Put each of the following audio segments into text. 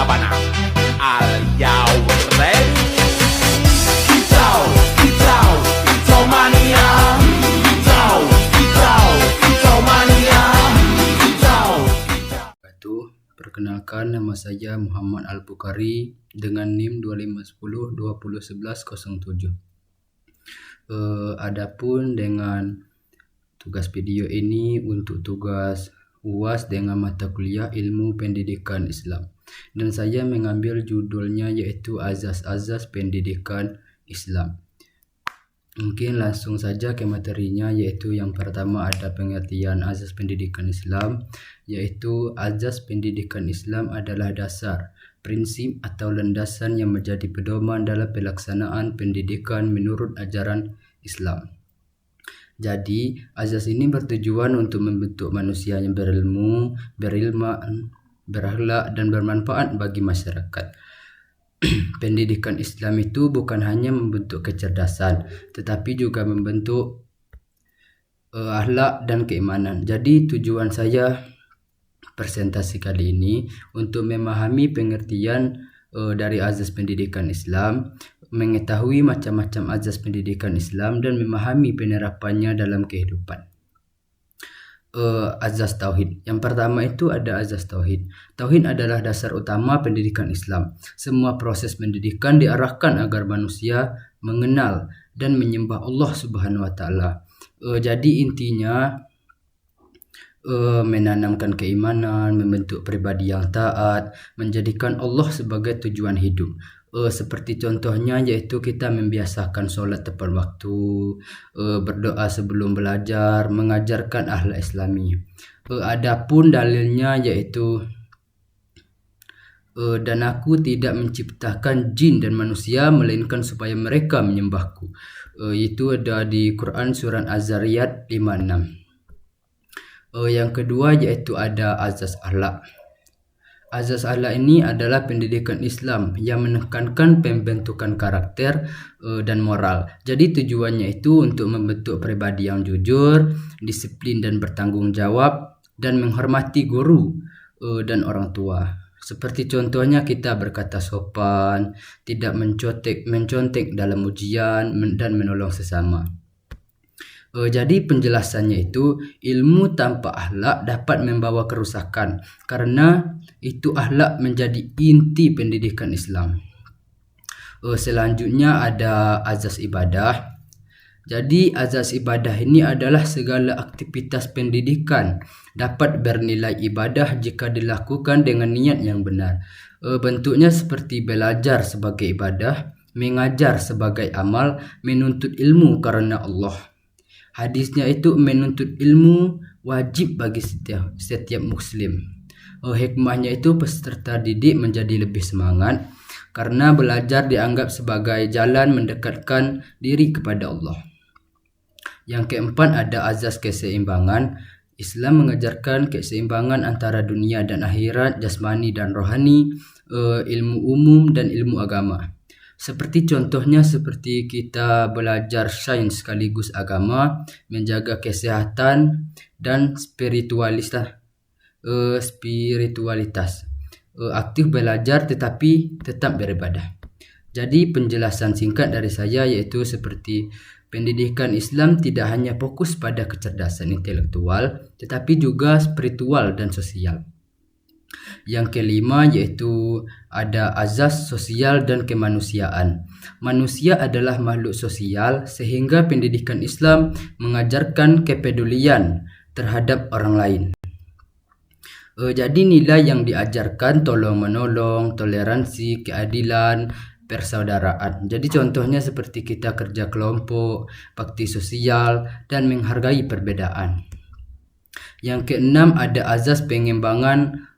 Sabana. Are you ready? Kicau, kicau, kicau mania. Kicau, kicau, kicau mania. Kicau, kicau. Perkenalkan, nama saya Muhammad Al-Bukhari dengan NIM 2510 2011 07. Adapun dengan tugas video ini untuk tugas UAS dengan mata kuliah Ilmu Pendidikan Islam, dan saya mengambil judulnya yaitu Azas-Azas Pendidikan Islam. Mungkin langsung saja ke materinya, yaitu yang pertama ada pengertian azas pendidikan Islam, yaitu azas pendidikan Islam adalah dasar, prinsip atau landasan yang menjadi pedoman dalam pelaksanaan pendidikan menurut ajaran Islam. Jadi, azas ini bertujuan untuk membentuk manusia yang berilmu, berilmu, berakhlak dan bermanfaat bagi masyarakat. Pendidikan Islam itu bukan hanya membentuk kecerdasan, tetapi juga membentuk akhlak dan keimanan. Jadi tujuan saya presentasi kali ini untuk memahami pengertian dari azas pendidikan Islam, mengetahui macam-macam azas pendidikan Islam dan memahami penerapannya dalam kehidupan. Azas Tauhid. Yang pertama itu ada azas Tauhid. Tauhid adalah dasar utama pendidikan Islam. Semua proses pendidikan diarahkan agar manusia mengenal dan menyembah Allah Subhanahu wa taala. Jadi intinya menanamkan keimanan, membentuk pribadi yang taat, menjadikan Allah sebagai tujuan hidup. Seperti contohnya yaitu kita membiasakan sholat tepat waktu, berdoa sebelum belajar, mengajarkan akhlak Islami. Adapun dalilnya yaitu dan aku tidak menciptakan jin dan manusia melainkan supaya mereka menyembahku. Itu ada di Quran surah Az-Zariyat 56. Yang kedua yaitu ada azas akhlak. Azas akhlak ini adalah pendidikan Islam yang menekankan pembentukan karakter dan moral. Jadi tujuannya itu untuk membentuk pribadi yang jujur, disiplin dan bertanggung jawab, dan menghormati guru dan orang tua. Seperti contohnya kita berkata sopan, tidak mencontek dalam ujian, dan menolong sesama. Jadi penjelasannya itu, ilmu tanpa akhlak dapat membawa kerusakan, karena itu akhlak menjadi inti pendidikan Islam. Selanjutnya ada azas ibadah. Jadi azas ibadah ini adalah segala aktivitas pendidikan dapat bernilai ibadah jika dilakukan dengan niat yang benar. Bentuknya seperti belajar sebagai ibadah, mengajar sebagai amal, menuntut ilmu karena Allah. Hadisnya itu menuntut ilmu wajib bagi setiap muslim. Hikmahnya itu peserta didik menjadi lebih semangat karena belajar dianggap sebagai jalan mendekatkan diri kepada Allah. Yang keempat ada azas keseimbangan. Islam mengajarkan keseimbangan antara dunia dan akhirat, jasmani dan rohani, ilmu umum dan ilmu agama. Seperti contohnya seperti kita belajar sains sekaligus agama, menjaga kesehatan dan spiritualitas. Aktif belajar tetapi tetap beribadah. Jadi penjelasan singkat dari saya yaitu seperti pendidikan Islam tidak hanya fokus pada kecerdasan intelektual, tetapi juga spiritual dan sosial. Yang kelima yaitu ada azas sosial dan kemanusiaan. Manusia adalah makhluk sosial sehingga pendidikan Islam mengajarkan kepedulian terhadap orang lain. Jadi nilai yang diajarkan tolong menolong, toleransi, keadilan, persaudaraan. Jadi contohnya seperti kita kerja kelompok, bakti sosial, dan menghargai perbedaan. Yang keenam ada azas pengembangan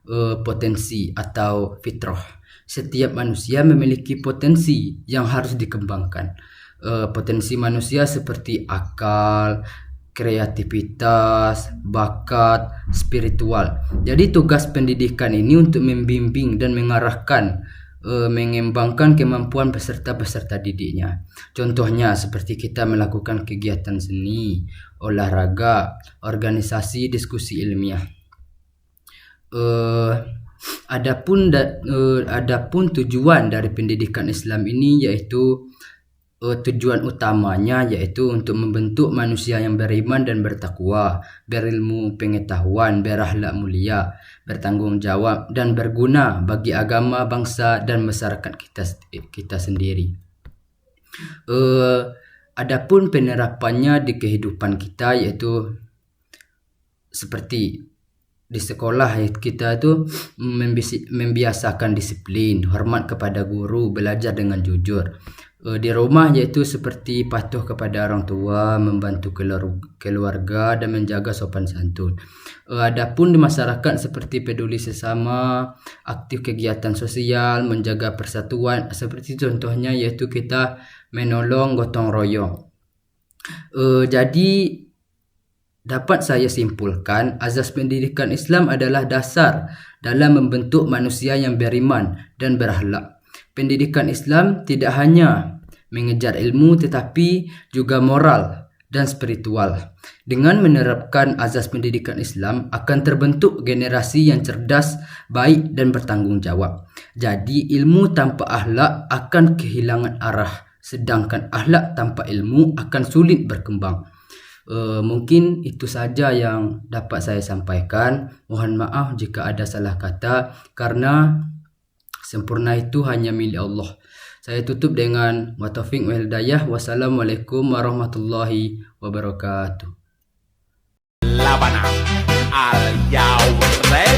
potensi atau fitrah. Setiap manusia memiliki potensi yang harus dikembangkan. Potensi manusia seperti akal, kreativitas, bakat, spiritual. Jadi tugas pendidikan ini untuk membimbing dan mengarahkan, mengembangkan kemampuan peserta-peserta didiknya. Contohnya seperti kita melakukan kegiatan seni, olahraga, organisasi, diskusi ilmiah. Adapun tujuan dari pendidikan Islam ini yaitu tujuan utamanya yaitu untuk membentuk manusia yang beriman dan bertakwa, berilmu pengetahuan, berakhlak mulia, bertanggung jawab dan berguna bagi agama, bangsa dan masyarakat kita sendiri. Adapun penerapannya di kehidupan kita yaitu seperti di sekolah kita itu membiasakan disiplin, hormat kepada guru, belajar dengan jujur. Di rumah yaitu seperti patuh kepada orang tua, membantu keluarga dan menjaga sopan santun. Adapun di masyarakat seperti peduli sesama, aktif kegiatan sosial, menjaga persatuan, seperti contohnya yaitu kita menolong gotong royong. Jadi dapat saya simpulkan, azas pendidikan Islam adalah dasar dalam membentuk manusia yang beriman dan berakhlak. Pendidikan Islam tidak hanya mengejar ilmu tetapi juga moral dan spiritual. Dengan menerapkan azas pendidikan Islam akan terbentuk generasi yang cerdas, baik dan bertanggung jawab. Jadi ilmu tanpa akhlak akan kehilangan arah, sedangkan akhlak tanpa ilmu akan sulit berkembang. Mungkin itu saja yang dapat saya sampaikan. Mohon maaf jika ada salah kata, karena sempurna itu hanya milik Allah. Saya tutup dengan wa taufiq wal hidayah. Wassalamualaikum warahmatullahi wabarakatuh. Labana al Yawre.